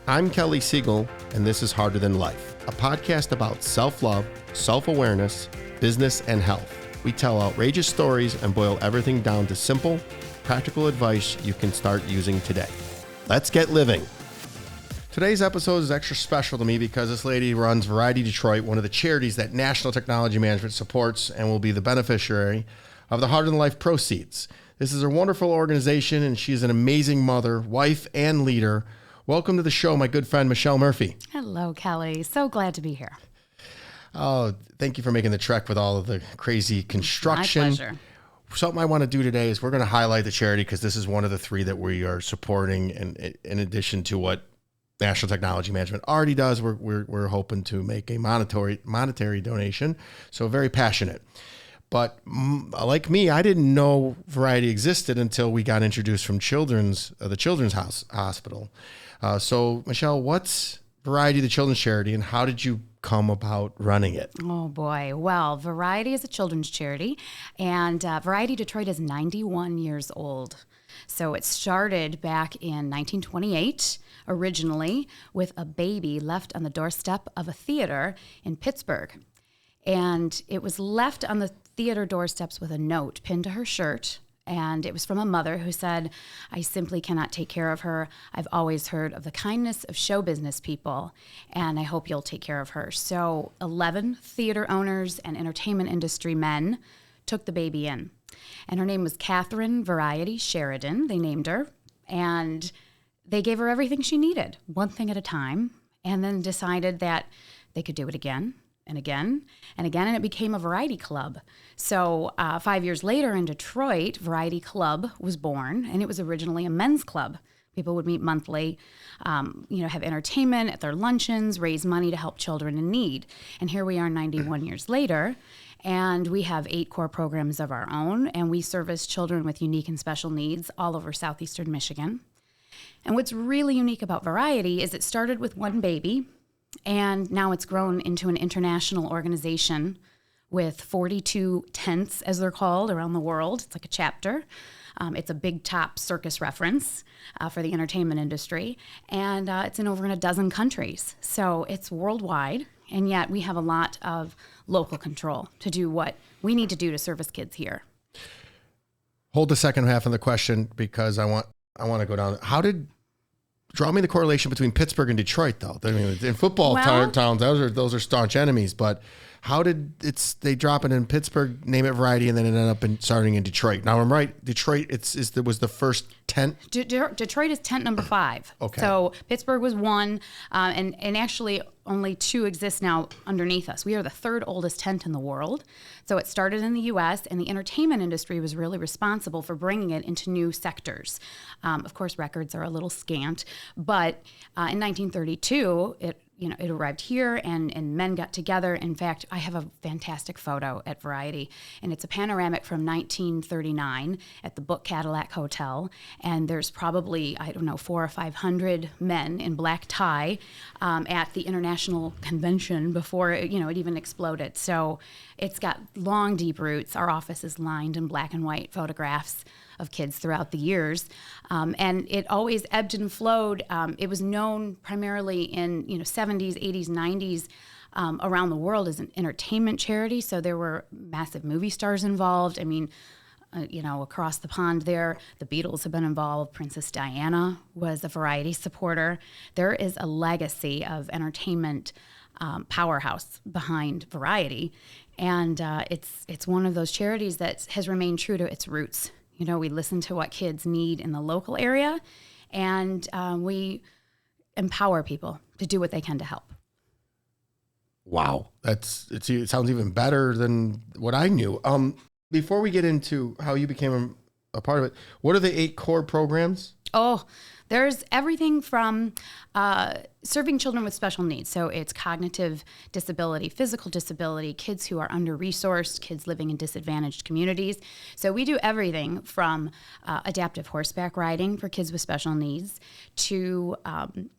I'm Kelly Siegel, and this is Harder Than Life, a podcast about self-love, self-awareness, business, and health. We tell outrageous stories and boil everything down to simple, practical advice you can start using today. Let's get living. Today's episode is extra special to me because this lady runs Variety Detroit, one of the charities that National Technology Management supports and will be the beneficiary of the Harder Than Life proceeds. This is a wonderful organization, and she's an amazing mother, wife, and leader. Welcome to the show, my good friend, Michelle Murphy. Hello, Kelly. So glad to be here. Oh, thank you for making the trek with all of the crazy construction. My pleasure. Something I want to do today is we're going to highlight the charity because this is one of the three that we are supporting. And in addition to what National Technology Management already does, we're hoping to make a monetary donation. So very passionate. But like me, I didn't know Variety existed until we got introduced from the Children's Hospital. So Michelle, what's Variety, the children's charity, and how did you come about running it? Oh boy. Well, Variety is a children's charity, and Variety Detroit is 91 years old. So it started back in 1928, originally with a baby left on the doorstep of a theater in Pittsburgh. And it was left on the theater doorsteps with a note pinned to her shirt. And it was from a mother who said, "I simply cannot take care of her. I've always heard of the kindness of show business people, and I hope you'll take care of her." So 11 theater owners and entertainment industry men took the baby in. And her name was Catherine Variety Sheridan. They named her. And they gave her everything she needed, one thing at a time, and then decided that they could do it again and again and again, and it became a Variety Club. So 5 years later in Detroit, Variety Club was born, and it was originally a men's club. People would meet monthly, have entertainment at their luncheons, raise money to help children in need. And here we are 91 years later, and we have 8 core programs of our own, and we service children with unique and special needs all over southeastern Michigan. And what's really unique about Variety is it started with one baby, and now it's grown into an international organization with 42 tents, as they're called, around the world. It's like a chapter. It's a big top circus reference for the entertainment industry, and it's in over a dozen countries. So it's worldwide, and yet we have a lot of local control to do what we need to do to service kids here. Hold the second half of the question because I want to go down. Draw me the correlation between Pittsburgh and Detroit, though. I mean, in football towns, those are staunch enemies. But how did they drop it in Pittsburgh, name it Variety, and then it ended up starting in Detroit? Now I'm right. Detroit was the first tent. Detroit is tent number 5. Okay. So Pittsburgh was 1, and actually only 2 exist now underneath us. We are the 3rd oldest tent in the world. So it started in the U.S., and the entertainment industry was really responsible for bringing it into new sectors. Of course, records are a little scant, but in 1932, it arrived here, and men got together. In fact, I have a fantastic photo at Variety, and it's a panoramic from 1939 at the Book Cadillac Hotel, and there's probably, 400 or 500 men in black tie at the International Convention before it even exploded. So it's got long, deep roots. Our office is lined in black and white photographs of kids throughout the years. And it always ebbed and flowed. It was known primarily in 70s, 80s, 90s around the world as an entertainment charity. So there were massive movie stars involved. I mean, across the pond there, the Beatles have been involved. Princess Diana was a Variety supporter. There is a legacy of entertainment powerhouse behind Variety. And it's one of those charities that has remained true to its roots. We listen to what kids need in the local area, and we empower people to do what they can to help. Wow. It sounds even better than what I knew. Before we get into how you became a part of it, what are the 8 core programs? Oh, there's everything from serving children with special needs. So it's cognitive disability, physical disability, kids who are under-resourced, kids living in disadvantaged communities. So we do everything from adaptive horseback riding for kids with special needs to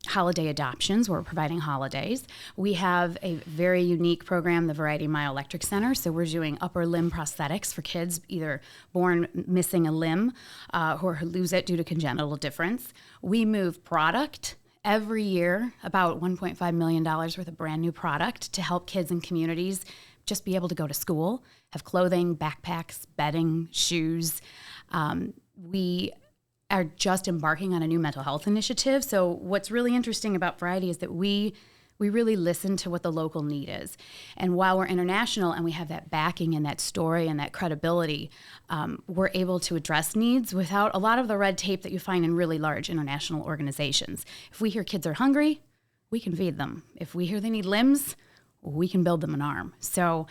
holiday adoptions, where we're providing holidays. We have a very unique program, the Variety Myoelectric Center. So we're doing upper limb prosthetics for kids either born missing a limb or who lose it due to congenital difference. We move product every year about $1.5 million worth of brand new product to help kids and communities just be able to go to school, have clothing, backpacks, bedding, shoes. We are just embarking on a new mental health initiative. So what's really interesting about Variety is that we really listen to what the local need is. And while we're international and we have that backing and that story and that credibility, we're able to address needs without a lot of the red tape that you find in really large international organizations. If we hear kids are hungry, we can feed them. If we hear they need limbs, we can build them an arm. So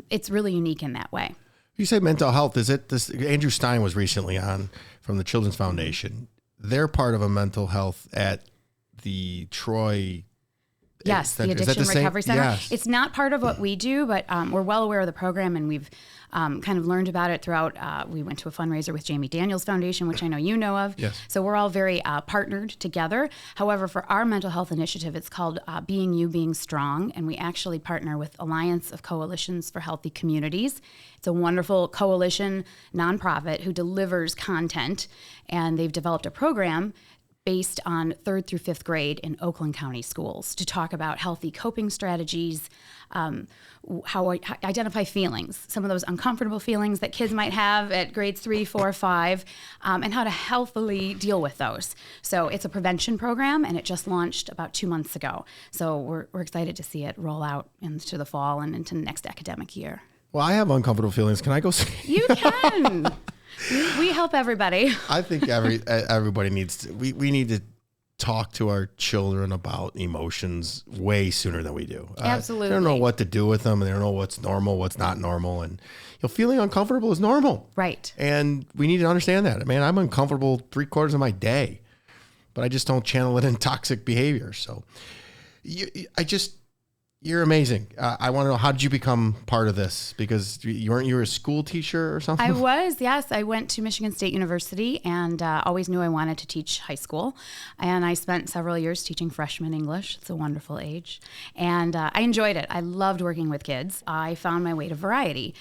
it's really unique in that way. You say mental health. Is it this? Andrew Stein was recently on from the Children's Foundation. They're part of a mental health at the Troy. Yes, the Addiction Recovery Center. Yes. It's not part of what we do, but we're well aware of the program, and we've kind of learned about it throughout. We went to a fundraiser with Jamie Daniels Foundation, which I know you know of. Yes. So we're all very partnered together. However, for our mental health initiative, it's called Being You, Being Strong, and we actually partner with Alliance of Coalitions for Healthy Communities. It's a wonderful coalition nonprofit who delivers content, and they've developed a program based on 3rd through 5th grade in Oakland County schools to talk about healthy coping strategies, how I identify feelings, some of those uncomfortable feelings that kids might have at grades 3, 4, 5, and how to healthily deal with those. So it's a prevention program, and it just launched about 2 months ago. So we're excited to see it roll out into the fall and into the next academic year. Well, I have uncomfortable feelings. Can I go see? You can. We help everybody. I think everybody needs to, we need to talk to our children about emotions way sooner than we do. Absolutely. They don't know what to do with them, and they don't know what's normal, what's not normal. And feeling uncomfortable is normal. Right. And we need to understand that. I mean, I'm uncomfortable 3/4 of my day, but I just don't channel it in toxic behavior. So you're amazing. I want to know, how did you become part of this? Because you were a school teacher or something? I was, yes. I went to Michigan State University and always knew I wanted to teach high school. And I spent several years teaching freshman English. It's a wonderful age. And I enjoyed it. I loved working with kids. I found my way to Variety.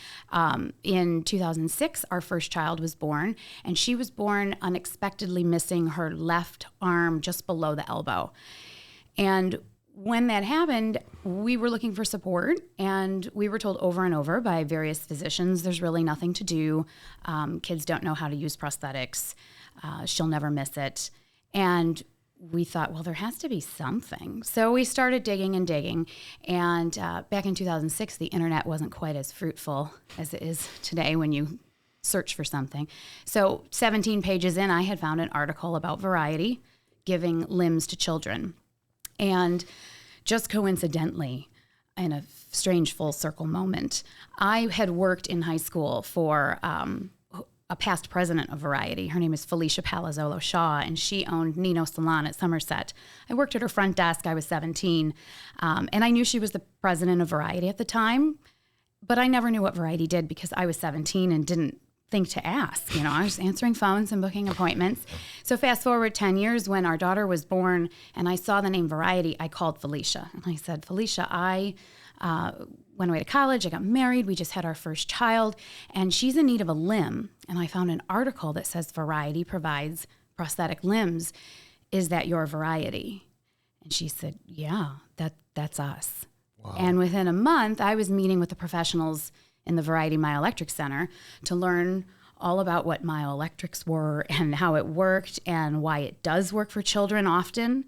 In 2006, our first child was born, and she was born unexpectedly missing her left arm just below the elbow. And when that happened, we were looking for support, and we were told over and over by various physicians, there's really nothing to do. Kids don't know how to use prosthetics. She'll never miss it. And we thought, well, there has to be something. So we started digging and digging. And back in 2006, the internet wasn't quite as fruitful as it is today when you search for something. So 17 pages in, I had found an article about Variety giving limbs to children. And just coincidentally, in a strange full circle moment, I had worked in high school for a past president of Variety. Her name is Felicia Palazzolo Shaw, and she owned Nino Salon at Somerset. I worked at her front desk. I was 17, and I knew she was the president of Variety at the time, but I never knew what Variety did because I was 17 and didn't think to ask. I was answering phones and booking appointments. So fast forward 10 years, when our daughter was born and I saw the name Variety, I called Felicia and I said, Felicia, I went away to college, I got married, we just had our first child, and she's in need of a limb. And I found an article that says Variety provides prosthetic limbs. Is that your Variety? And she said, yeah, that's us. Wow. And within a month, I was meeting with the professionals in the Variety Myoelectric Center to learn all about what myoelectrics were and how it worked and why it does work for children often.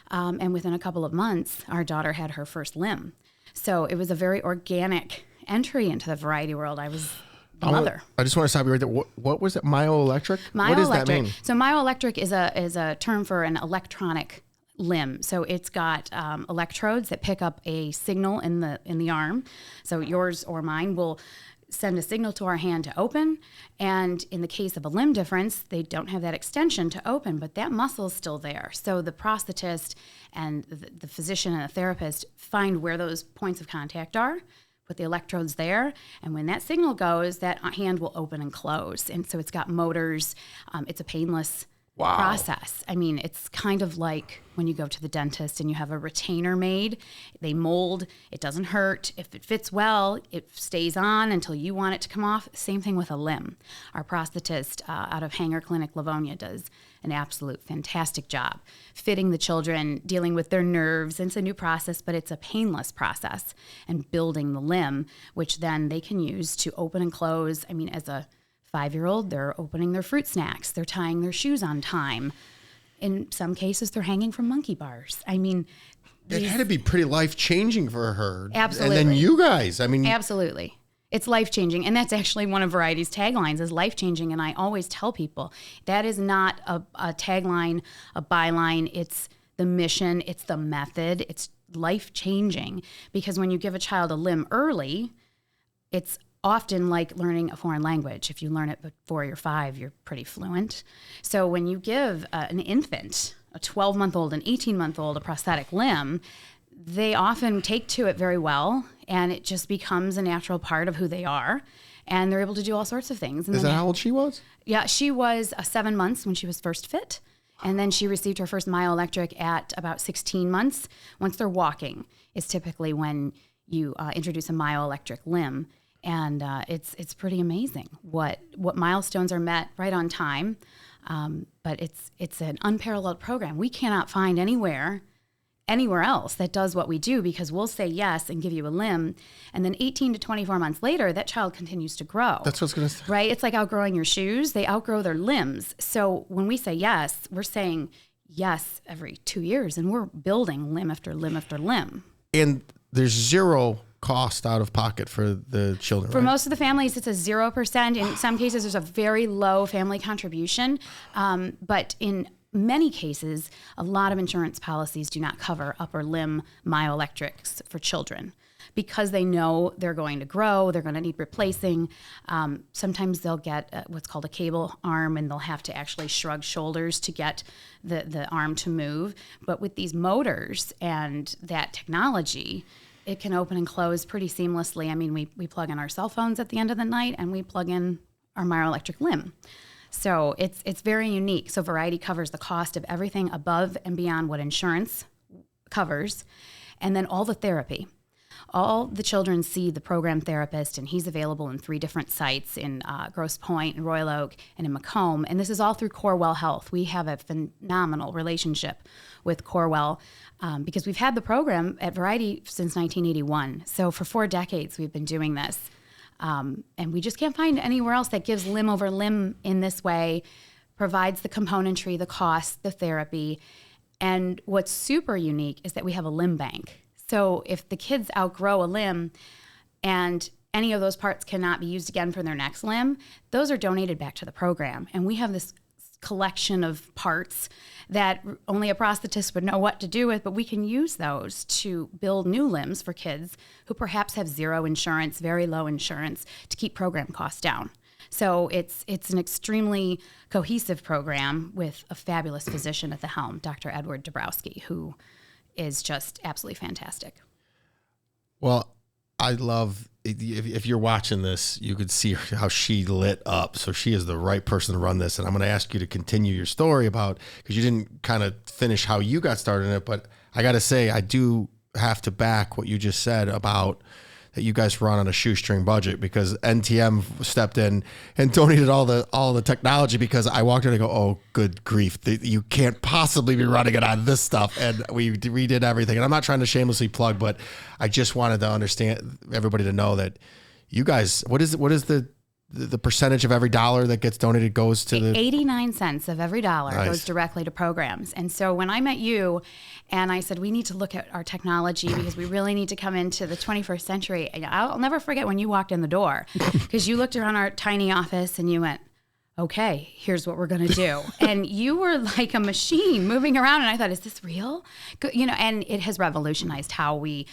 And within a couple of months, our daughter had her first limb. So it was a very organic entry into the Variety world. I was the mother. I just want to stop you right there. What was it? Myoelectric? What does that mean? So myoelectric is a term for an electronic limb. So it's got electrodes that pick up a signal in the arm. So yours or mine will send a signal to our hand to open. And in the case of a limb difference, they don't have that extension to open, but that muscle is still there. So the prosthetist and the physician and the therapist find where those points of contact are, put the electrodes there, and when that signal goes, that hand will open and close. And so it's got motors. It's a painless process. I mean, it's kind of like when you go to the dentist and you have a retainer made. They mold. It doesn't hurt. If it fits well, it stays on until you want it to come off. Same thing with a limb. Our prosthetist out of Hanger Clinic, Livonia, does an absolute fantastic job fitting the children, dealing with their nerves. It's a new process, but it's a painless process, and building the limb, which then they can use to open and close. I mean, as a 5-year-old, they're opening their fruit snacks, they're tying their shoes on time. In some cases, they're hanging from monkey bars. I mean, it had to be pretty life-changing for her. Absolutely. And then you guys, I mean. Absolutely. It's life-changing. And that's actually one of Variety's taglines, is life-changing. And I always tell people that is not a tagline, a byline. It's the mission. It's the method. It's life-changing. Because when you give a child a limb early, it's often like learning a foreign language. If you learn it before you're 5, you're pretty fluent. So when you give an infant, a 12-month-old, an 18-month-old, a prosthetic limb, they often take to it very well, and it just becomes a natural part of who they are, and they're able to do all sorts of things. And is that how old she was? Yeah, she was 7 months when she was first fit, and then she received her first myoelectric at about 16 months. Once they're walking is typically when you introduce a myoelectric limb. And it's pretty amazing what milestones are met right on time. But it's an unparalleled program. We cannot find anywhere else that does what we do, because we'll say yes and give you a limb, and then 18 to 24 months later, that child continues to grow. That's what I was going to say. Right? It's like outgrowing your shoes. They outgrow their limbs. So when we say yes, we're saying yes every 2 years, and we're building limb after limb after limb. And there's zero cost out of pocket for the children. For right? most of the families, it's a 0%. In some cases, there's a very low family contribution. But in many cases, a lot of insurance policies do not cover upper limb myoelectrics for children, because they know they're going to grow, they're going to need replacing. Sometimes they'll get what's called a cable arm, and they'll have to actually shrug shoulders to get the arm to move. But with these motors and that technology, it can open and close pretty seamlessly. I mean, we plug in our cell phones at the end of the night, and we plug in our myoelectric limb. So it's very unique. So Variety covers the cost of everything above and beyond what insurance covers, and then all the therapy. All the children see the program therapist, and he's available in 3 different sites, in Grosse Pointe, in Royal Oak, and in Macomb. And this is all through Corewell Health. We have a phenomenal relationship with Corewell, because we've had the program at Variety since 1981. So for 4 decades, we've been doing this. And we just can't find anywhere else that gives limb over limb in this way, provides the componentry, the cost, the therapy. And what's super unique is that we have a limb bank. So if the kids outgrow a limb and any of those parts cannot be used again for their next limb, those are donated back to the program. And we have this collection of parts that only a prosthetist would know what to do with, but we can use those to build new limbs for kids who perhaps have zero insurance, very low insurance, to keep program costs down. So it's an extremely cohesive program with a fabulous physician at the helm, Dr. Edward Dabrowski, who is just absolutely fantastic. Well, I love, if you're watching this, you could see how she lit up. So she is the right person to run this. And I'm going to ask you to continue your story about, because you didn't kind of finish how you got started in it. But I got to say, I do have to back what you just said about that you guys run on a shoestring budget, because NTM stepped in and donated all the technology, because I walked in and go, oh, good grief, you can't possibly be running it on this stuff. And we did everything. And I'm not trying to shamelessly plug, but I just wanted to understand everybody to know that you guys, what is the percentage of every dollar that gets donated goes to the 89 cents of every dollar Nice. Goes directly to programs. And so when I met you and I said, we need to look at our technology because we really need to come into the 21st century. And I'll never forget when you walked in the door, because you looked around our tiny office and you went, okay, here's what we're going to do. And you were like a machine moving around. And I thought, is this real? And it has revolutionized how we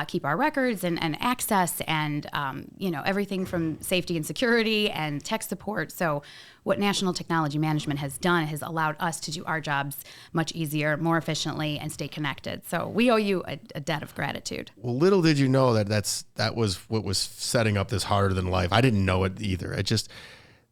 keep our records and access and, everything from safety and security and tech support. So what National Technology Management has done has allowed us to do our jobs much easier, more efficiently, and stay connected. So we owe you a debt of gratitude. Well, little did you know that was what was setting up this harder than life. I didn't know it either.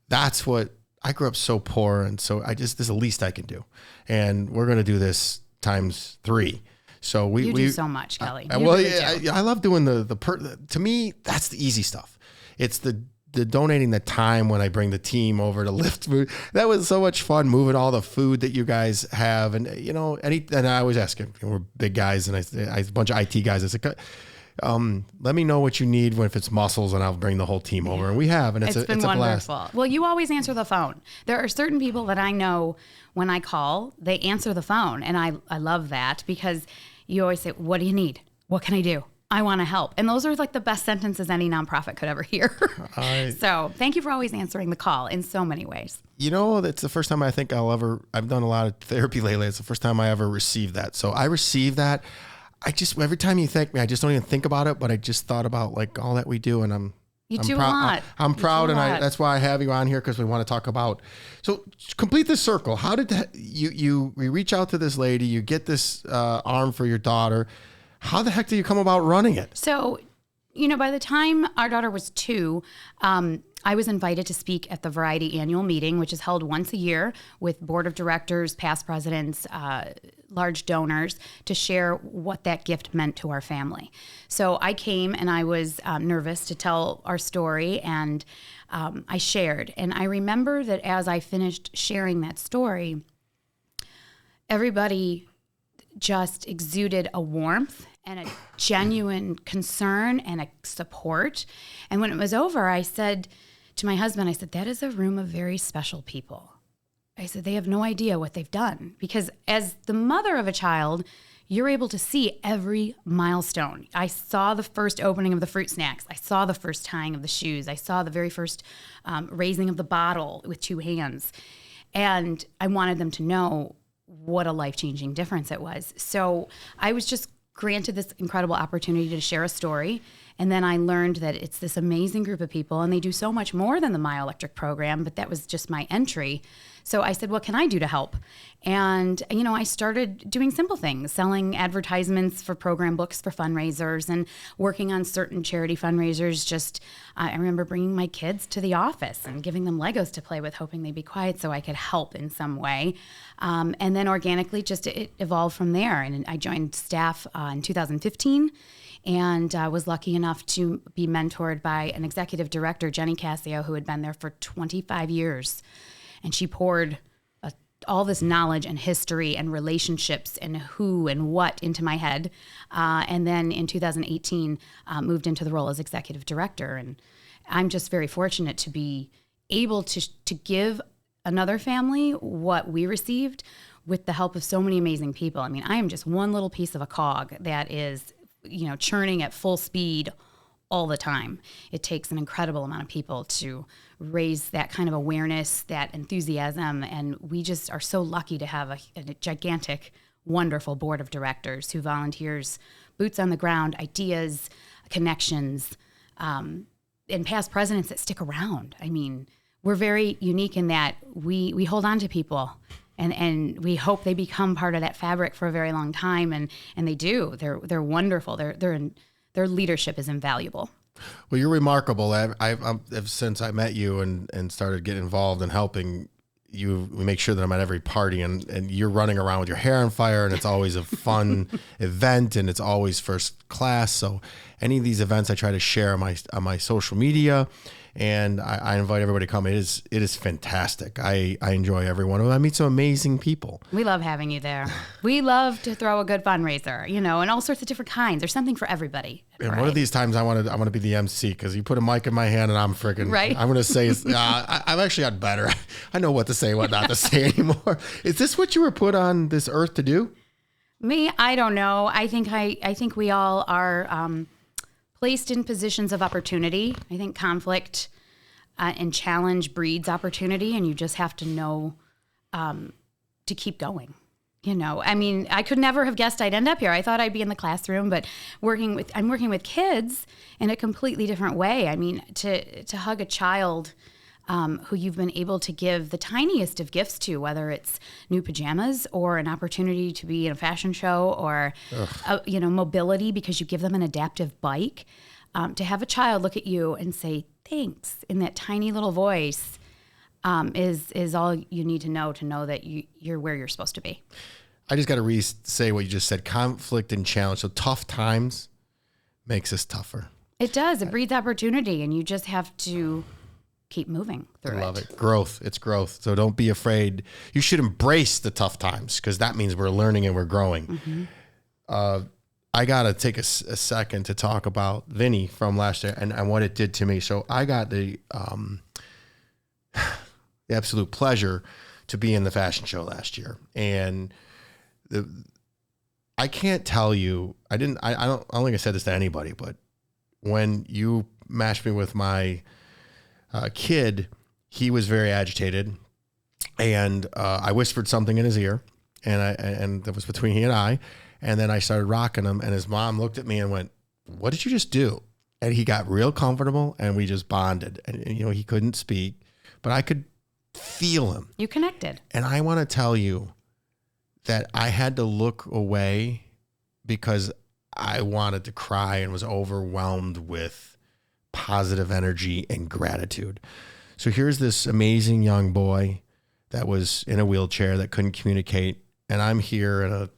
That's what, I grew up so poor, and so this is the least I can do. And we're going to do this times 3. So we do so much, Kelly. I love doing to me, that's the easy stuff. It's the the donating the time when I bring the team over to lift food. That was so much fun, moving all the food that you guys have. And, and I always ask, we're big guys, and I a bunch of IT guys. I said, let me know what you need if it's mussels, and I'll bring the whole team over. And we have, and it's been wonderful. Blast. Well, you always answer the phone. There are certain people that I know when I call, they answer the phone. And I love that, because you always say, what do you need? What can I do? I want to help. And those are like the best sentences any nonprofit could ever hear. So thank you for always answering the call in so many ways. That's the first time I think I've done a lot of therapy lately. It's the first time I ever received that. So I received that. Every time you thank me, I just don't even think about it, but I just thought about like all that we do, and I'm proud, and that's why I have you on here, because we want to talk about. So complete this circle. How did you reach out to this lady? You get this arm for your daughter. How the heck did you come about running it? So, by the time our daughter was 2, I was invited to speak at the Variety annual meeting, which is held once a year with board of directors, past presidents, large donors, to share what that gift meant to our family. So I came, and I was nervous to tell our story, and I shared. And I remember that as I finished sharing that story, everybody just exuded a warmth and a genuine concern and a support. And when it was over, I said to my husband, that is a room of very special people. I said, they have no idea what they've done. Because as the mother of a child, you're able to see every milestone. I saw the first opening of the fruit snacks. I saw the first tying of the shoes. I saw the very first raising of the bottle with 2 hands. And I wanted them to know what a life-changing difference it was. So I was just granted this incredible opportunity to share a story. And then I learned that it's this amazing group of people, and they do so much more than the My Electric program, but that was just my entry. So I said, what can I do to help? And, I started doing simple things, selling advertisements for program books for fundraisers, and working on certain charity fundraisers. I remember bringing my kids to the office and giving them Legos to play with, hoping they'd be quiet so I could help in some way. And then organically, it evolved from there. And I joined staff in 2015. And was lucky enough to be mentored by an executive director, Jenny Cassio, who had been there for 25 years. And she poured all this knowledge and history and relationships and who and what into my head. And then in 2018, moved into the role as executive director. And I'm just very fortunate to be able to give another family what we received with the help of so many amazing people. I mean, I am just one little piece of a cog that is churning at full speed all the time. It takes an incredible amount of people to raise that kind of awareness, that enthusiasm, and we just are so lucky to have a gigantic, wonderful board of directors who volunteers, boots on the ground, ideas, connections, and past presidents that stick around. I mean, we're very unique in that we hold on to people. And we hope they become part of that fabric for a very long time, and they do. They're wonderful. Their leadership is invaluable. Well, you're remarkable. I've since I met you and started getting involved in helping you, we make sure that I'm at every party, and you're running around with your hair on fire, and it's always a fun event, and it's always first class. So any of these events I try to share on my social media. And I invite everybody to come. It is fantastic. I enjoy every one of them. I meet some amazing people. We love having you there. We love to throw a good fundraiser, and all sorts of different kinds. There's something for everybody. And right? One of these times I want to be the MC, because you put a mic in my hand and I'm freaking right. I'm going to say I've actually got better. I know what to say, what not to say anymore. Is this what you were put on this earth to do? Me, I don't know. I think we all are placed in positions of opportunity. I think conflict and challenge breeds opportunity, and you just have to know to keep going. I mean, I could never have guessed I'd end up here. I thought I'd be in the classroom, but I'm working with kids in a completely different way. I mean, to hug a child who you've been able to give the tiniest of gifts to, whether it's new pajamas or an opportunity to be in a fashion show or mobility because you give them an adaptive bike, to have a child look at you and say thanks in that tiny little voice is all you need to know that you're where you're supposed to be. I just got to say what you just said: conflict and challenge. So tough times makes us tougher. It does. It breeds opportunity, and you just have to keep moving through it. I love it. Growth. It's growth. So don't be afraid. You should embrace the tough times because that means we're learning and we're growing. I got to take a second to talk about Vinny from last year and what it did to me. So I got the absolute pleasure to be in the fashion show last year. And I can't tell you, I don't think I said this to anybody, but when you matched me with my kid, he was very agitated, and I whispered something in his ear, and that was between he and I, and then I started rocking him, and his mom looked at me and went, "What did you just do?" And he got real comfortable, and we just bonded, and he couldn't speak, but I could feel him. You connected. And I want to tell you that I had to look away because I wanted to cry and was overwhelmed with positive energy and gratitude. So here's this amazing young boy that was in a wheelchair that couldn't communicate. And I'm here in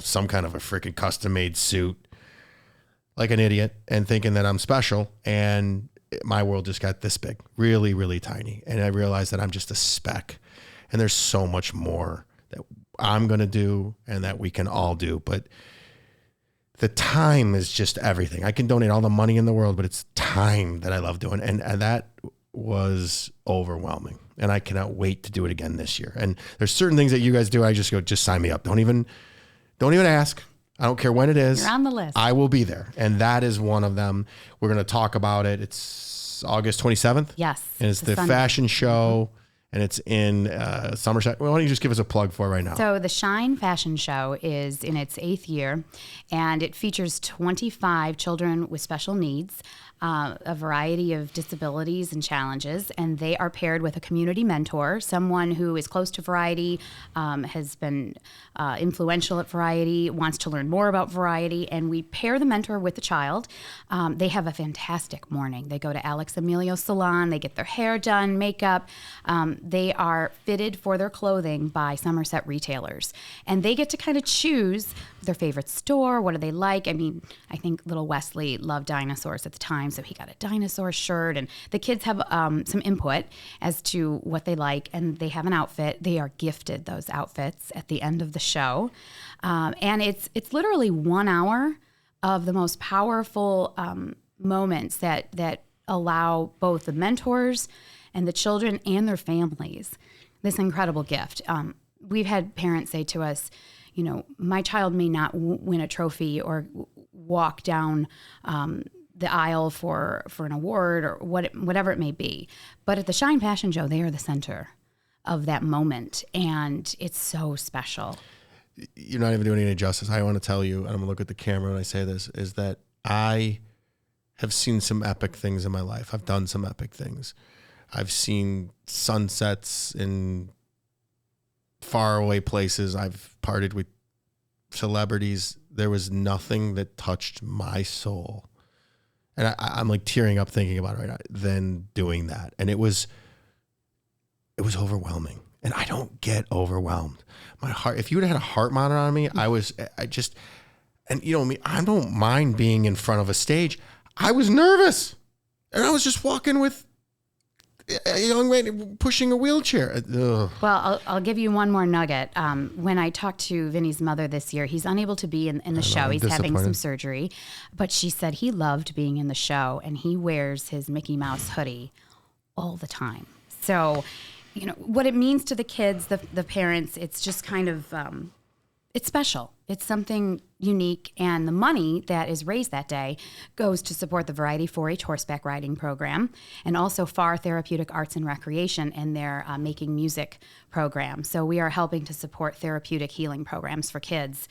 some kind of a freaking custom made suit like an idiot and thinking that I'm special. And my world just got this big, really, really tiny. And I realized that I'm just a speck. And there's so much more that I'm going to do and that we can all do. But the time is just everything. I can donate all the money in the world, but it's time that I love doing. And that was overwhelming. And I cannot wait to do it again this year. And there's certain things that you guys do. I just go, just sign me up. Don't even ask. I don't care when it is. You're on the list. I will be there. And that is one of them. We're going to talk about it. It's August 27th. Yes. And it's the Sunday. fashion show. And it's in Somerset. Why don't you just give us a plug for it right now? So the Shine Fashion Show is in its 8th year, and it features 25 children with special needs, a variety of disabilities and challenges, and they are paired with a community mentor, someone who is close to variety, has been influential at variety, wants to learn more about variety, and we pair the mentor with the child. They have a fantastic morning. They go to Alex Emilio's salon, they get their hair done, makeup. They are fitted for their clothing by Somerset retailers, and they get to kind of choose their favorite store. What do they like? I mean, I think little Wesley loved dinosaurs at the time, so he got a dinosaur shirt, and the kids have some input as to what they like, and they have an outfit. They are gifted those outfits at the end of the show, and it's literally 1 hour of the most powerful moments that allow both the mentors and the children and their families this incredible gift. We've had parents say to us, my child may not win a trophy or walk down the aisle for an award or whatever it may be, but at the Shine Fashion Show, they are the center of that moment, and it's so special. You're not even doing any justice. I want to tell you, and I'm going to look at the camera when I say this, is that I have seen some epic things in my life. I've done some epic things. I've seen sunsets in faraway places. I've partied with celebrities. There was nothing that touched my soul. And I'm like tearing up thinking about it right now, than doing that. And it was overwhelming. And I don't get overwhelmed. My heart, if you would have had a heart monitor on me, and you know me, I don't mind being in front of a stage. I was nervous. And I was just walking with a young man pushing a wheelchair. Ugh. Well, I'll give you one more nugget. When I talked to Vinny's mother this year, he's unable to be in the show. He's having some surgery. But she said he loved being in the show, and he wears his Mickey Mouse hoodie all the time. So, what it means to the kids, the parents, it's just kind of, it's special. It's something unique, and the money that is raised that day goes to support the Variety 4-H horseback riding program and also FAR Therapeutic Arts and Recreation and their Making Music program. So we are helping to support therapeutic healing programs for kids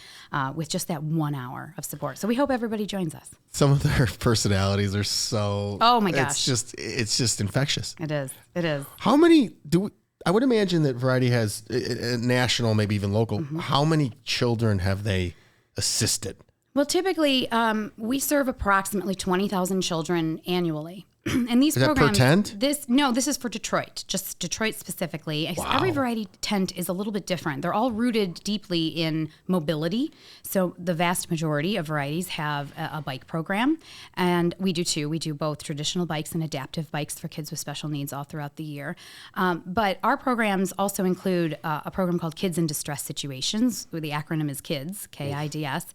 with just that 1 hour of support. So we hope everybody joins us. Some of their personalities are so... Oh my gosh. It's just infectious. It is. How many I would imagine that Variety has national, maybe even local. Mm-hmm. How many children have they assisted? Well, typically, we serve approximately 20,000 children annually. And these Is that programs, per tent? This is for Detroit, just Detroit specifically. Wow. Every variety tent is a little bit different. They're all rooted deeply in mobility. So the vast majority of varieties have a bike program, and we do too. We do both traditional bikes and adaptive bikes for kids with special needs all throughout the year. But our programs also include a program called Kids in Distress Situations, where the acronym is KIDS, KIDS.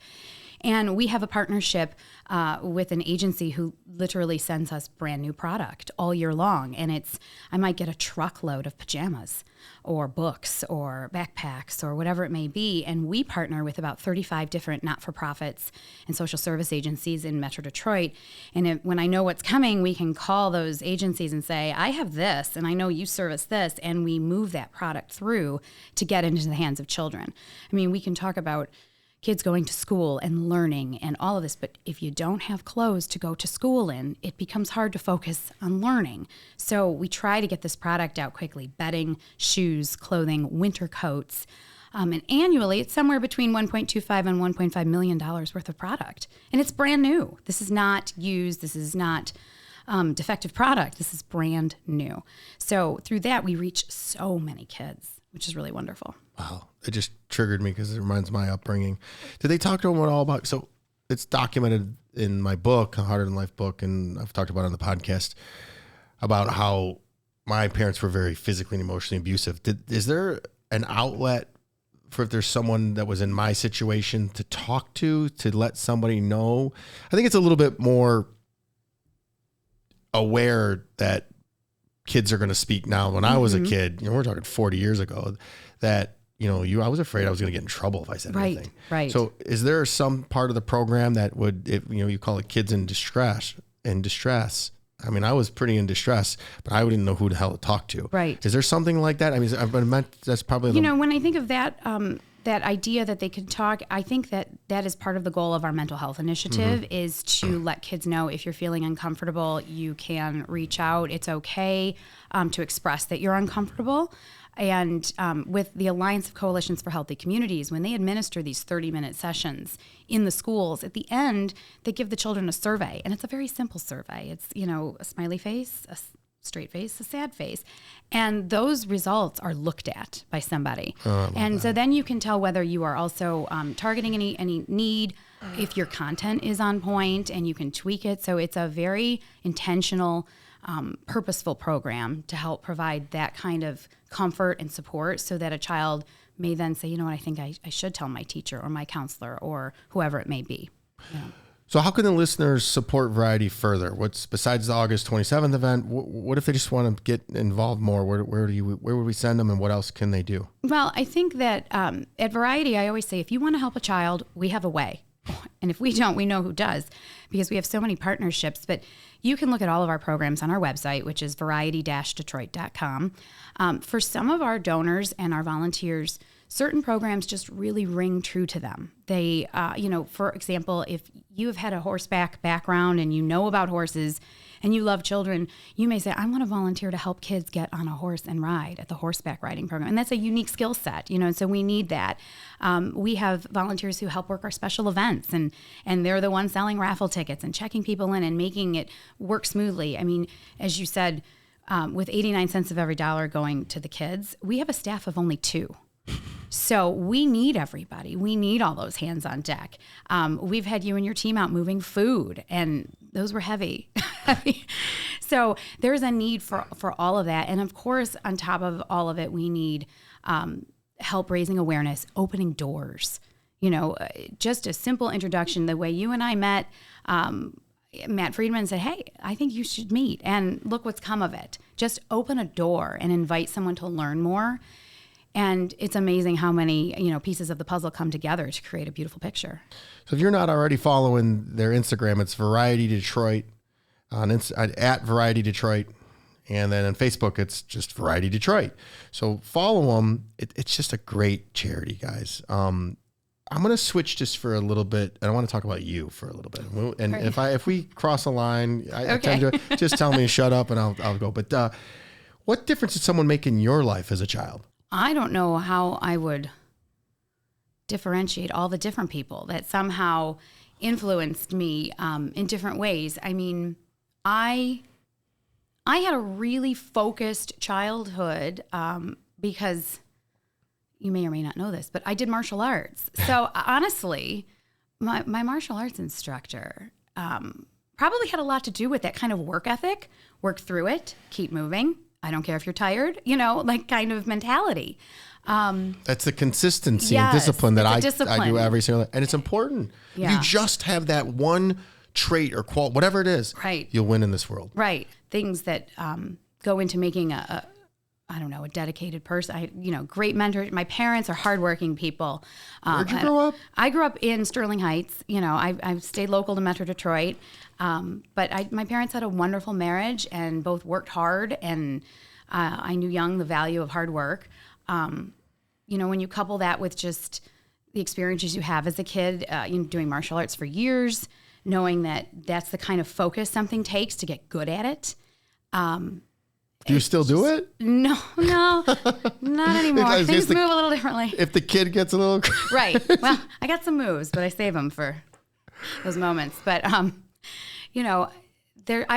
And we have a partnership with an agency who literally sends us brand new product all year long. And I might get a truckload of pajamas or books or backpacks or whatever it may be. And we partner with about 35 different not-for-profits and social service agencies in Metro Detroit. And when I know what's coming, we can call those agencies and say, I have this, and I know you service this. And we move that product through to get into the hands of children. I mean, we can talk about kids going to school and learning and all of this, but if you don't have clothes to go to school in, it becomes hard to focus on learning. So we try to get this product out quickly: bedding, shoes, clothing, winter coats. And annually, it's somewhere between $1.25 and $1.5 million worth of product. And it's brand new. This is not used. This is not defective product. This is brand new. So through that, we reach so many kids, which is really wonderful. Wow. It just triggered me because it reminds of my upbringing. Did they talk to them at all about, so it's documented in my book, a Harder Than Life book, and I've talked about it on the podcast, about how my parents were very physically and emotionally abusive. Is there an outlet for if there's someone that was in my situation to talk to let somebody know? I think it's a little bit more aware that kids are going to speak now. When I was a kid, we're talking 40 years ago, that I was afraid I was going to get in trouble if I said anything. Right. So is there some part of the program that would, you call it Kids in Distress? I mean, I was pretty in distress, but I wouldn't know who the hell to talk to. Right. Is there something like that? I mean, that's probably when I think of that, that idea that they can talk, I think that is part of the goal of our mental health initiative, is to let kids know if you're feeling uncomfortable, you can reach out. It's okay to express that you're uncomfortable. And with the Alliance of Coalitions for Healthy Communities, when they administer these 30-minute sessions in the schools, at the end, they give the children a survey. And it's a very simple survey. It's, a smiley face, a straight face, a sad face. And those results are looked at by somebody. So then you can tell whether you are also targeting any need, if your content is on point, and you can tweak it. So it's a very intentional, purposeful program to help provide that kind of comfort and support, so that a child may then say, I think I should tell my teacher or my counselor or whoever it may be. Yeah. So how can the listeners support Variety further? What's besides the August 27th event? What if they just want to get involved more? Where would we send them, and what else can they do? Well, I think that at Variety, I always say, if you want to help a child, we have a way. And if we don't, we know who does, because we have so many partnerships. But you can look at all of our programs on our website, which is variety-detroit.com. For some of our donors and our volunteers, certain programs just really ring true to them. They, for example, if you have had a horseback background and you know about horses and you love children, you may say, I want to volunteer to help kids get on a horse and ride at the horseback riding program. And that's a unique skill set, and so we need that. We have volunteers who help work our special events, and they're the ones selling raffle tickets and checking people in and making it work smoothly. I mean, as you said, with 89 cents of every dollar going to the kids, we have a staff of only 2. So we need everybody. We need all those hands on deck. We've had you and your team out moving food, and those were heavy. So there's a need for all of that. And of course, on top of all of it, we need help raising awareness, opening doors. Just a simple introduction. The way you and I met, Matt Friedman said, hey, I think you should meet. And look what's come of it. Just open a door and invite someone to learn more. And it's amazing how many, pieces of the puzzle come together to create a beautiful picture. So if you're not already following their Instagram, it's Variety Detroit at Variety Detroit. And then on Facebook, it's just Variety Detroit. So follow them. It's just a great charity, guys. I'm going to switch just for a little bit, and I want to talk about you for a little bit. And right. if we cross a line, I tend to just tell me to shut up and I'll go. But what difference did someone make in your life as a child? I don't know how I would differentiate all the different people that somehow influenced me in different ways. I mean, I I had a really focused childhood because you may or may not know this, but I did martial arts. So honestly, my martial arts instructor probably had a lot to do with that kind of work ethic, work through it, keep moving. I don't care if you're tired, like kind of mentality. That's the consistency and discipline that I do every single day. And it's important. Yeah. If you just have that one trait or quality, whatever it is, right, you'll win in this world. Right. Things that go into making a dedicated person. Great mentors. My parents are hardworking people. Where'd you grow up? I grew up in Sterling Heights. I've stayed local to Metro Detroit. But my parents had a wonderful marriage and both worked hard. And I knew young the value of hard work. When you couple that with just the experiences you have as a kid, doing martial arts for years, knowing that that's the kind of focus something takes to get good at it. Do you still do it? No, not anymore. Things move a little differently. If the kid gets a little... Right. Well, I got some moves, but I save them for those moments. But, I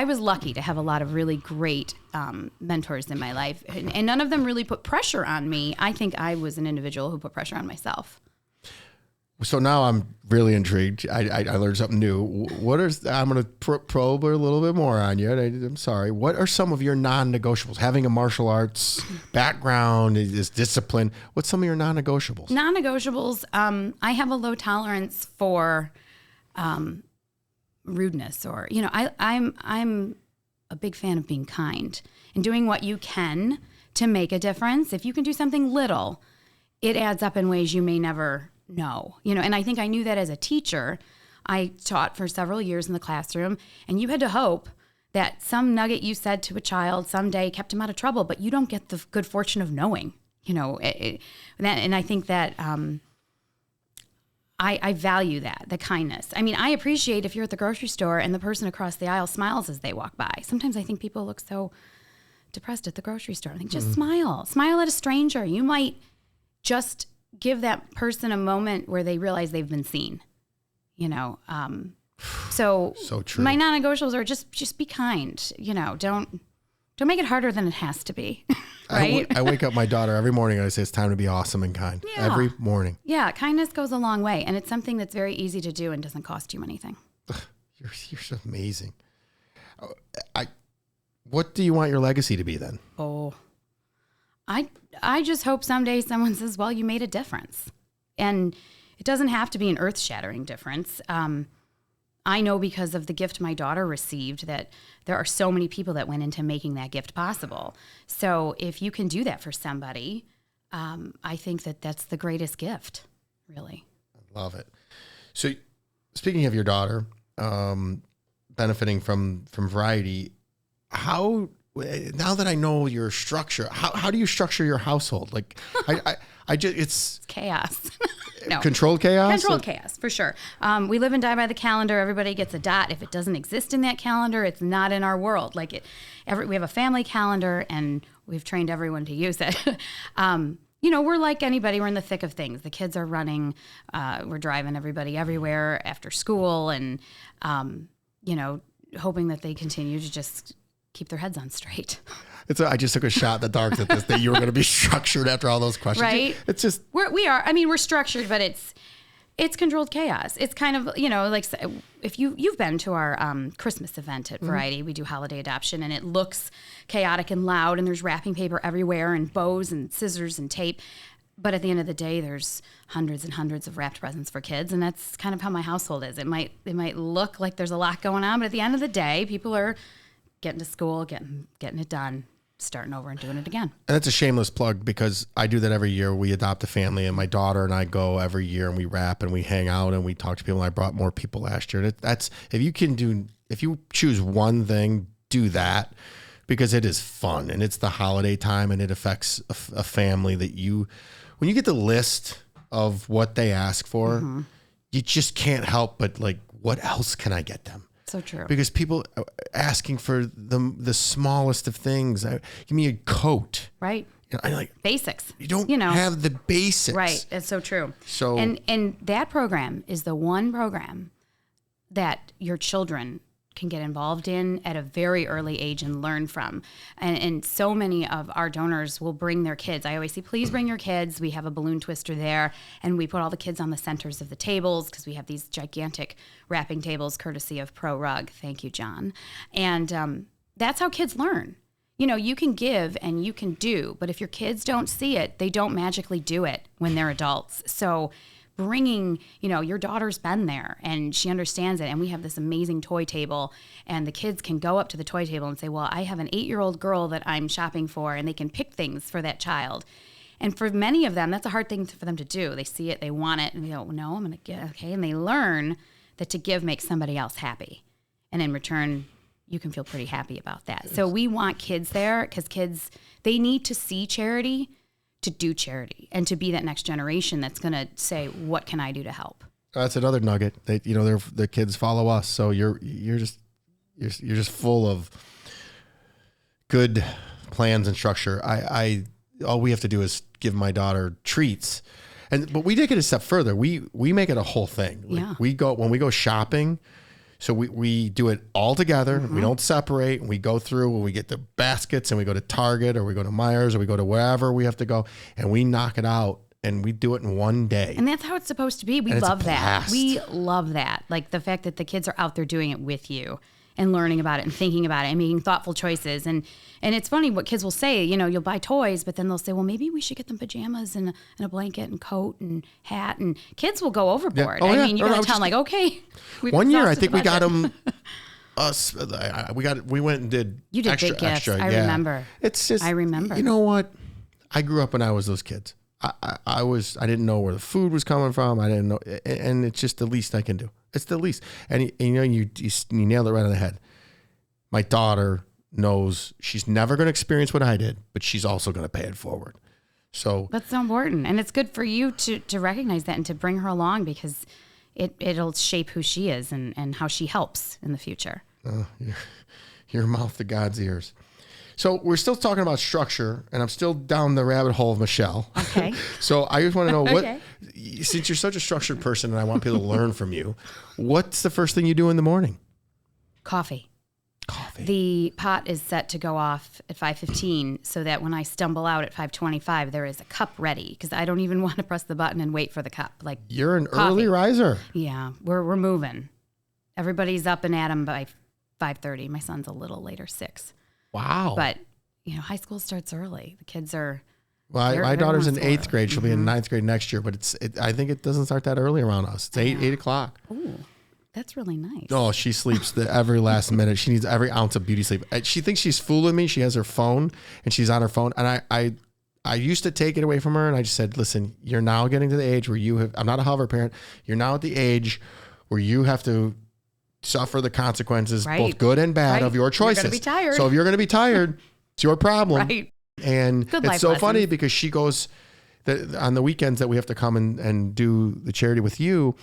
was lucky to have a lot of really great mentors in my life. And none of them really put pressure on me. I think I was an individual who put pressure on myself. So now I'm really intrigued. I learned something new. I'm going to probe a little bit more on you. I'm sorry. What are some of your non-negotiables? Having a martial arts background is discipline. What's some of your non-negotiables? Non-negotiables. I have a low tolerance for rudeness, or I'm a big fan of being kind and doing what you can to make a difference. If you can do something little, it adds up in ways you may never know, and I think I knew that as a teacher. I taught for several years in the classroom, and you had to hope that some nugget you said to a child someday kept him out of trouble, but you don't get the good fortune of knowing, and I think that I value that, the kindness. I mean, I appreciate if you're at the grocery store and the person across the aisle smiles as they walk by. Sometimes I think people look so depressed at the grocery store. I think just smile at a stranger. You might just give that person a moment where they realize they've been seen, so true. My non-negotiables are just be kind, don't make it harder than it has to be. Right. I wake up my daughter every morning and I say, it's time to be awesome and kind. Yeah. Every morning. Yeah. Kindness goes a long way. And it's something that's very easy to do and doesn't cost you anything. You're so amazing. What do you want your legacy to be then? Oh, I just hope someday someone says, well, you made a difference. And it doesn't have to be an earth-shattering difference. I know because of the gift my daughter received that there are so many people that went into making that gift possible. So if you can do that for somebody, I think that that's the greatest gift, really. I love it. So speaking of your daughter, benefiting from Variety, now that I know your structure, how do you structure your household? Like, it's chaos. No. Controlled chaos? Controlled chaos, for sure. We live and die by the calendar. Everybody gets a dot. If it doesn't exist in that calendar, it's not in our world. We have a family calendar, and we've trained everyone to use it. We're like anybody. We're in the thick of things. The kids are running. We're driving everybody everywhere after school, and hoping that they continue to just keep their heads on straight. I just took a shot in the dark that you were going to be structured after all those questions. Right. It's just we are. I mean, we're structured, but it's controlled chaos. It's kind of like if you've been to our Christmas event at Variety, we do holiday adoption, and it looks chaotic and loud, and there's wrapping paper everywhere, and bows and scissors and tape. But at the end of the day, there's hundreds and hundreds of wrapped presents for kids, and that's kind of how my household is. It might look like there's a lot going on, but at the end of the day, people are getting to school, getting it done, starting over and doing it again. And it's a shameless plug because I do that every year. We adopt a family, and my daughter and I go every year, and we wrap and we hang out and we talk to people. And I brought more people last year. And that's if you choose one thing, do that, because it is fun and it's the holiday time, and it affects a family that when you get the list of what they ask for, you just can't help but what else can I get them? So true. Because people are asking for the smallest of things. Give me a coat. Right. Basics. You don't have the basics. Right. It's so true. So and that program is the one program that your children can get involved in at a very early age and learn from. And so many of our donors will bring their kids. I always say, please bring your kids. We have a balloon twister there, and we put all the kids on the centers of the tables because we have these gigantic wrapping tables courtesy of Pro Rug. Thank you, John. And that's how kids learn. You know, you can give and you can do, but if your kids don't see it, they don't magically do it when they're adults. So bringing, you know, your daughter's been there and she understands it. And we have this amazing toy table, and the kids can go up to the toy table and say, well, I have an 8-year-old girl that I'm shopping for, and they can pick things for that child. And for many of them, that's a hard thing for them to do. They see it, they want it, and they go, no, I'm going to get, okay. And they learn that to give makes somebody else happy. And in return, you can feel pretty happy about that. Yes. So we want kids there because kids, they need to see charity to do charity and to be that next generation that's going to say, what can I do to help? That's another nugget. They, you know, the kids follow us. So you're just full of good plans and structure. All we have to do is give my daughter treats. But we take it a step further. We make it a whole thing. Yeah. When we go shopping, so we do it all together. Mm-hmm. We don't separate. We go through when we get the baskets, and we go to Target or we go to Myers or we go to wherever we have to go, and we knock it out, and we do it in one day. And that's how it's supposed to be. We love that. We love that. Like the fact that the kids are out there doing it with you and learning about it and thinking about it and making thoughtful choices. And it's funny what kids will say, you know, you'll buy toys, but then they'll say, well, maybe we should get them pajamas and a blanket and coat and hat. And kids will go overboard. Yeah. Oh, I mean, you got to tell them like, okay. One year, I think we got them. We went and did. You did big gifts. I remember. It's just. I remember. You know what? I grew up when I was those kids. I didn't know where the food was coming from. I didn't know, and it's just the least I can do. It's the least. And you know, you nailed it right on the head. My daughter knows she's never going to experience what I did, but she's also going to pay it forward. So that's so important, and it's good for you to recognize that and to bring her along because it'll shape who she is and how she helps in the future. Your mouth to God's ears. So we're still talking about structure, and I'm still down the rabbit hole of Michelle. Okay. So I just want to know since you're such a structured person and I want people to learn from you, what's the first thing you do in the morning? Coffee. The pot is set to go off at 5:15 so that when I stumble out at 5:25, there is a cup ready because I don't even want to press the button and wait for the cup. Like you're an coffee. Early riser. Yeah, we're moving. Everybody's up and at 'em by 5:30. My son's a little later, 6. Wow. But, you know, high school starts early. The kids are... Well, my daughter's in 8th grade. She'll be in 9th grade next year, but I think it doesn't start that early around us. It's 8 o'clock. Ooh, that's really nice. Oh, she sleeps every last minute. She needs every ounce of beauty sleep. She thinks she's fooling me. She has her phone, and she's on her phone. And I used to take it away from her, and I just said, listen, you're now getting to the age where I'm not a hover parent. You're now at the age where you have to suffer the consequences, both good and bad, of your choices. You're going to be tired. So if you're going to be tired, it's your problem. Right. And it's so funny because she goes on the weekends that we have to come and do the charity with you.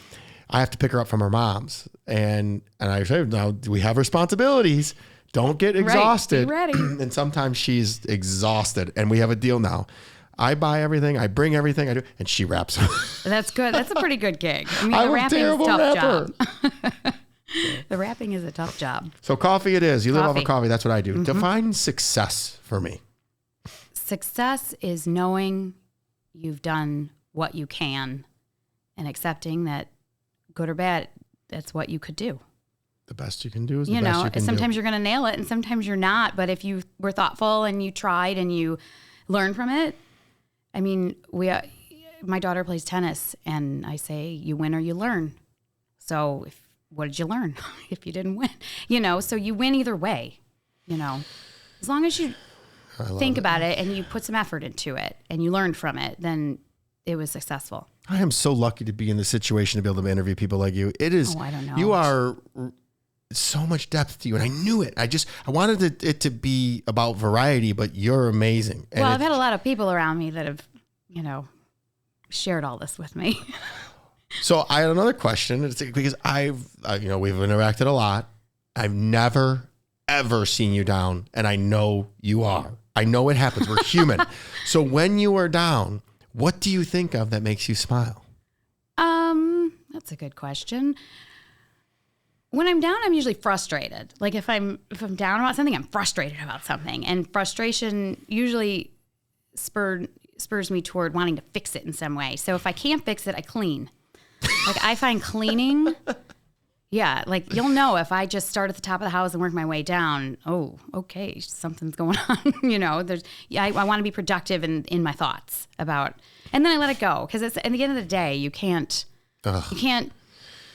I have to pick her up from her mom's, and I say, now we have responsibilities. Don't get exhausted. Right. Be ready. And sometimes she's exhausted, and we have a deal now. I buy everything, I bring everything, I do, and she wraps. That's good. That's a pretty good gig. I mean, I'm the wrapping is a tough job. So. The wrapping is a tough job. So coffee it is. You live off of coffee. That's what I do. Mm-hmm. Define success for me. Success is knowing you've done what you can and accepting that good or bad, that's what you could do. The best you can do is the best you can do. Sometimes you're going to nail it and sometimes you're not. But if you were thoughtful and you tried and you learned from it, I mean, my daughter plays tennis and I say, you win or you learn. So what did you learn if you didn't win? So you win either way, as long as you think about it and you put some effort into it and you learned from it, then it was successful. I am so lucky to be in this situation to be able to interview people like you. It is, I don't know. You are so much depth to you. And I knew it. I wanted it to be about variety, but you're amazing. Well, I've had a lot of people around me that have, shared all this with me. So I had another question because we've interacted a lot. I've never, ever seen you down, and I know you are. I know it happens. We're human. So when you are down, what do you think of that makes you smile? That's a good question. When I'm down, I'm usually frustrated. Like if I'm down about something, I'm frustrated about something. And frustration usually spurs me toward wanting to fix it in some way. So if I can't fix it, I clean. Like I find cleaning, yeah, like you'll know if I just start at the top of the house and work my way down, oh, okay, something's going on. I want to be productive in my thoughts about, and then I let it go. Because at the end of the day, you can't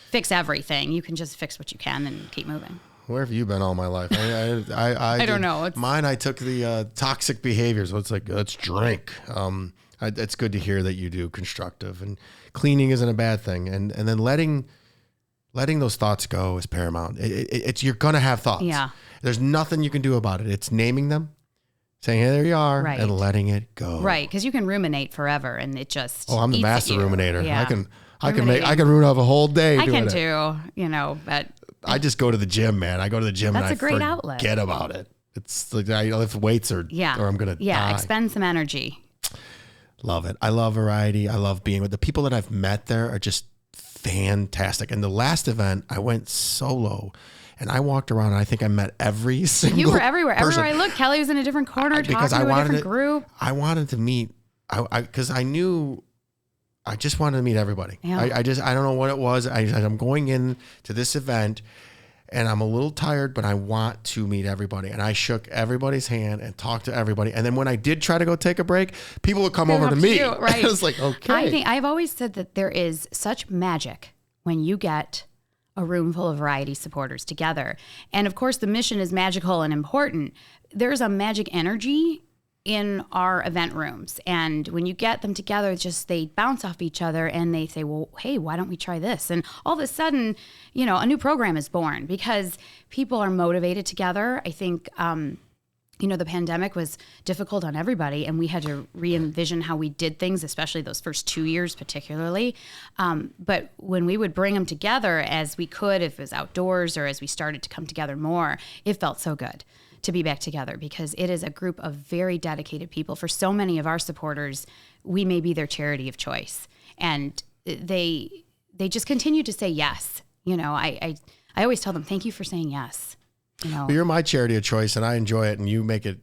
fix everything. You can just fix what you can and keep moving. Where have you been all my life? I don't know. Mine, I took the toxic behaviors. It's like, let's drink. It's good to hear that you do constructive, and cleaning isn't a bad thing. And then letting those thoughts go is paramount. It's you're going to have thoughts. Yeah. There's nothing you can do about it. It's naming them, saying, hey, there you are, right. and letting it go. Right, because you can ruminate forever, and it just I'm the master ruminator. Yeah. I can ruin off a whole day. I can too, but I just go to the gym, man. I go to the gym that's and a great forget outlet. about it. It's like I lift weights or I'm going to die. Expend some energy. Love it. I love variety. I love being with the people that I've met there are just fantastic. And the last event, I went solo and I walked around and I think I met every single You were everywhere. person. Everywhere I looked, Kelly was in a different corner talking to a different group. I wanted to meet, because I knew I just wanted to meet everybody. Yeah. I don't know what it was. I'm going in to this event and I'm a little tired, but I want to meet everybody. And I shook everybody's hand and talked to everybody. And then when I did try to go take a break, people would come over to me. Right. I was like, okay. I've always said that there is such magic when you get a room full of variety supporters together. And of course, the mission is magical and important. There's a magic energy in our event rooms. And when you get them together, they bounce off each other and they say, well, hey, why don't we try this? And all of a sudden, a new program is born because people are motivated together. I think, the pandemic was difficult on everybody and we had to re-envision how we did things, especially those first 2 years particularly. But when we would bring them together as we could, if it was outdoors or as we started to come together more, it felt so good to be back together because it is a group of very dedicated people. For so many of our supporters, we may be their charity of choice. And they just continue to say yes. I always tell them, thank you for saying yes. Well, you're my charity of choice and I enjoy it and you make it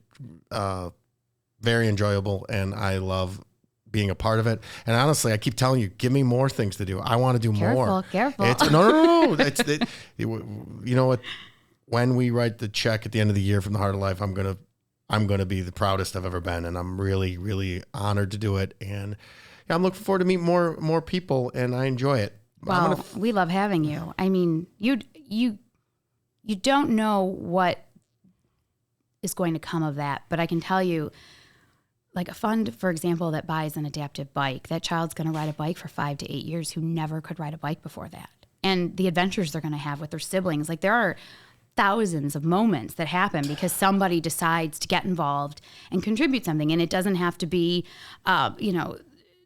very enjoyable and I love being a part of it. And honestly, I keep telling you, give me more things to do. I want to do more. Careful. No. You know what? When we write the check at the end of the year from the Heart of Life, I'm gonna be the proudest I've ever been, and I'm really, really honored to do it. And I'm looking forward to meet more people, and I enjoy it. Well, we love having you. I mean, you don't know what is going to come of that, but I can tell you, like a fund, for example, that buys an adaptive bike, that child's going to ride a bike for 5 to 8 years who never could ride a bike before that, and the adventures they're going to have with their siblings. Like there are thousands of moments that happen because somebody decides to get involved and contribute something. And it doesn't have to be,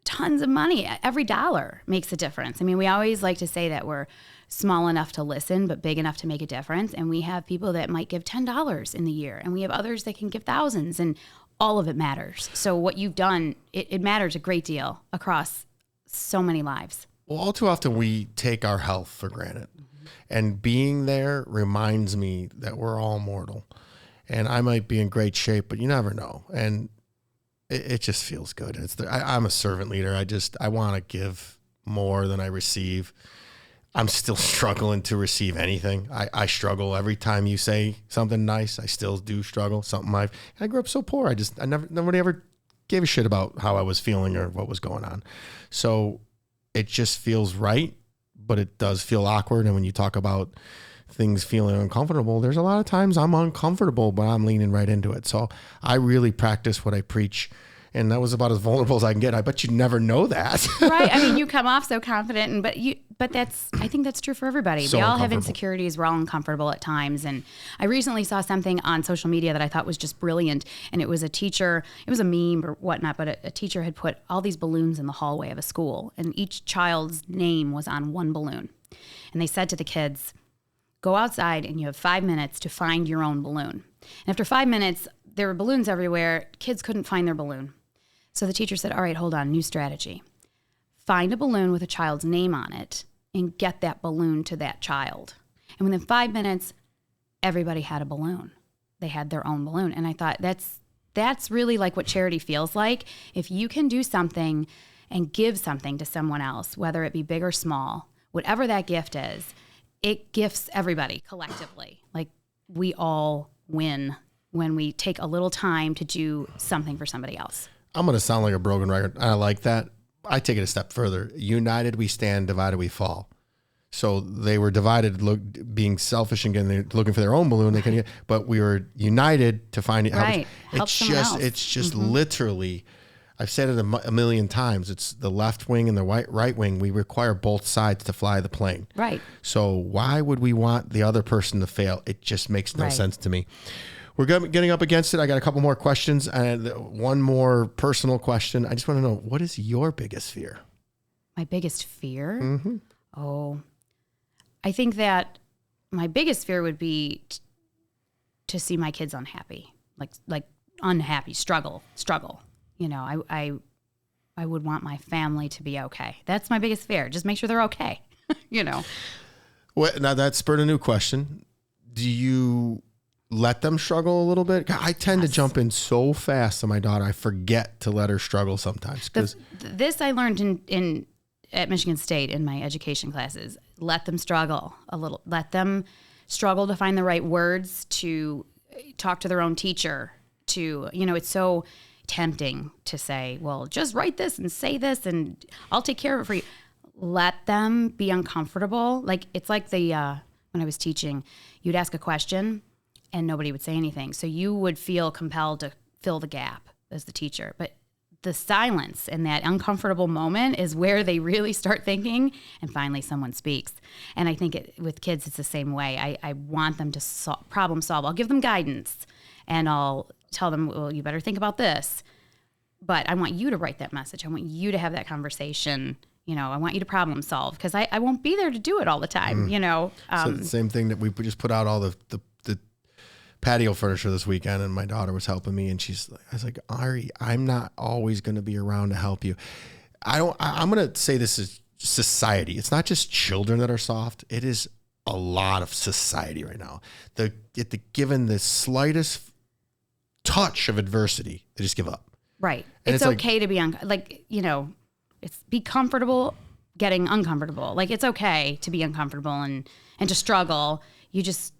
tons of money. Every dollar makes a difference. I mean, we always like to say that we're small enough to listen, but big enough to make a difference. And we have people that might give $10 in the year, and we have others that can give thousands, and all of it matters. So what you've done, it matters a great deal across so many lives. Well, all too often we take our health for granted. And being there reminds me that we're all mortal. And I might be in great shape, but you never know. And it just feels good. I'm a servant leader. I want to give more than I receive. I'm still struggling to receive anything. I struggle every time you say something nice. I still do struggle. I grew up so poor. Nobody ever gave a shit about how I was feeling or what was going on. So it just feels right. But it does feel awkward. And when you talk about things feeling uncomfortable, there's a lot of times I'm uncomfortable, but I'm leaning right into it. So I really practice what I preach. And that was about as vulnerable as I can get. I bet you never know that. Right. I mean, you come off so confident, but I think that's true for everybody. We all have insecurities. We're all uncomfortable at times. And I recently saw something on social media that I thought was just brilliant. And it was a teacher, it was a meme or whatnot, but a teacher had put all these balloons in the hallway of a school, and each child's name was on one balloon. And they said to the kids, go outside and you have 5 minutes to find your own balloon. And after 5 minutes, there were balloons everywhere. Kids couldn't find their balloon. So the teacher said, all right, hold on, new strategy. Find a balloon with a child's name on it and get that balloon to that child. And within 5 minutes, everybody had a balloon. They had their own balloon. And I thought that's really like what charity feels like. If you can do something and give something to someone else, whether it be big or small, whatever that gift is, it gifts everybody collectively. Like we all win when we take a little time to do something for somebody else. I'm going to sound like a broken record. I like that. I take it a step further. United we stand, divided we fall. So they were divided, being selfish and looking for their own balloon. They couldn't get, but we were united to find it. Right. It's just literally, I've said it a million times. It's the left wing and the right wing. We require both sides to fly the plane. Right. So why would we want the other person to fail? It just makes no sense to me. We're getting up against it. I got a couple more questions and one more personal question. I just want to know, what is your biggest fear? My biggest fear? Mm-hmm. Oh, I think that my biggest fear would be to see my kids unhappy, like unhappy, struggle. You know, I would want my family to be okay. That's my biggest fear. Just make sure they're okay. You know. Well, now that spurred a new question. Do you let them struggle a little bit? I tend to jump in so fast to my daughter. I forget to let her struggle sometimes. This I learned at Michigan State in my education classes. Let them struggle a little. Let them struggle to find the right words, to talk to their own teacher, it's so tempting to say, well, just write this and say this and I'll take care of it for you. Let them be uncomfortable. Like it's like when I was teaching, you'd ask a question and nobody would say anything. So you would feel compelled to fill the gap as the teacher. But the silence and that uncomfortable moment is where they really start thinking, and finally someone speaks. And I think with kids, it's the same way. I want them to problem solve. I'll give them guidance, and I'll tell them, well, you better think about this. But I want you to write that message. I want you to have that conversation. I want you to problem solve, because I won't be there to do it all the time, So the same thing that we just put out all the patio furniture this weekend, and my daughter was helping me, and I was like, Ari, I'm not always going to be around to help you. I'm going to say this is society. It's not just children that are soft. It is a lot of society right now. Given the slightest touch of adversity, they just give up. Right. And it's okay to be be comfortable getting uncomfortable. Like it's okay to be uncomfortable and to struggle. You just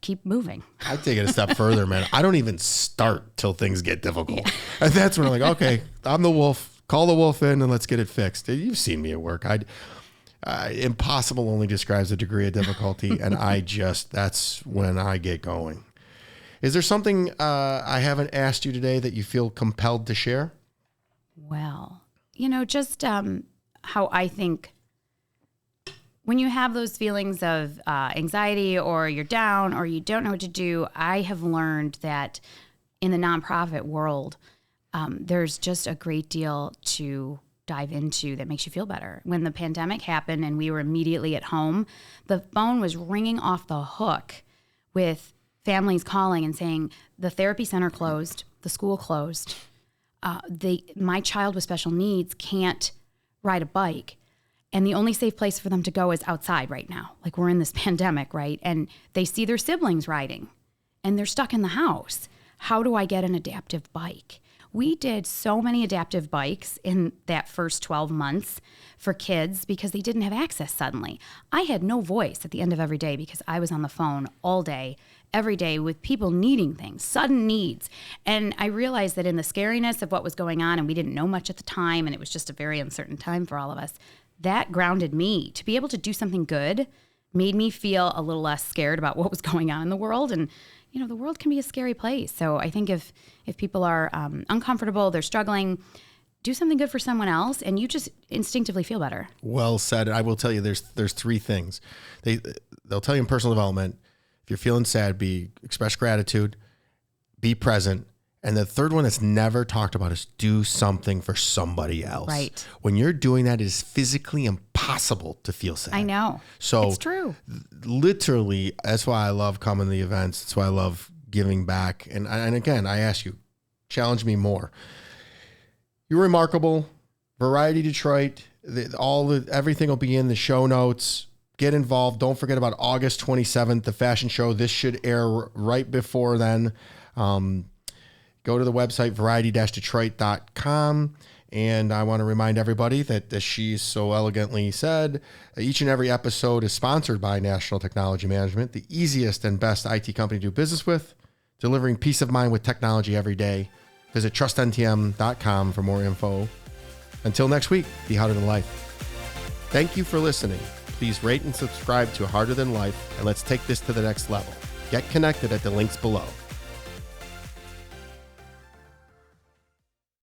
keep moving. I take it a step further, man. I don't even start till things get difficult. Yeah. And that's when I'm like, okay, I'm the wolf. Call the wolf in and let's get it fixed. You've seen me at work. Impossible only describes the degree of difficulty, and that's when I get going. Is there something I haven't asked you today that you feel compelled to share? Well, just how I think when you have those feelings of anxiety, or you're down, or you don't know what to do, I have learned that in the nonprofit world, there's just a great deal to dive into that makes you feel better. When the pandemic happened and we were immediately at home, the phone was ringing off the hook with families calling and saying, the therapy center closed, the school closed, my child with special needs can't ride a bike. And the only safe place for them to go is outside right now. Like we're in this pandemic, right? And they see their siblings riding and they're stuck in the house. How do I get an adaptive bike? We did so many adaptive bikes in that first 12 months for kids because they didn't have access suddenly. I had no voice at the end of every day because I was on the phone all day, every day with people needing things, sudden needs. And I realized that in the scariness of what was going on, and we didn't know much at the time, and it was just a very uncertain time for all of us, that grounded me. To be able to do something good made me feel a little less scared about what was going on in the world. And, the world can be a scary place. So I think if people are uncomfortable, they're struggling, do something good for someone else, and you just instinctively feel better. Well said. I will tell you, there's three things. They'll tell you in personal development, if you're feeling sad, express gratitude, be present. And the third one that's never talked about is do something for somebody else. Right. When you're doing that, it is physically impossible to feel sad. I know. So it's true. Literally, that's why I love coming to the events. That's why I love giving back. And again, I ask you, challenge me more. You're remarkable. Variety Detroit. Everything will be in the show notes. Get involved. Don't forget about August 27th, the fashion show. This should air right before then. Go to the website, variety-detroit.com. And I want to remind everybody that, as she so elegantly said, each and every episode is sponsored by National Technology Management, the easiest and best IT company to do business with, delivering peace of mind with technology every day. Visit trustntm.com for more info. Until next week, be harder than life. Thank you for listening. Please rate and subscribe to Harder Than Life, and let's take this to the next level. Get connected at the links below.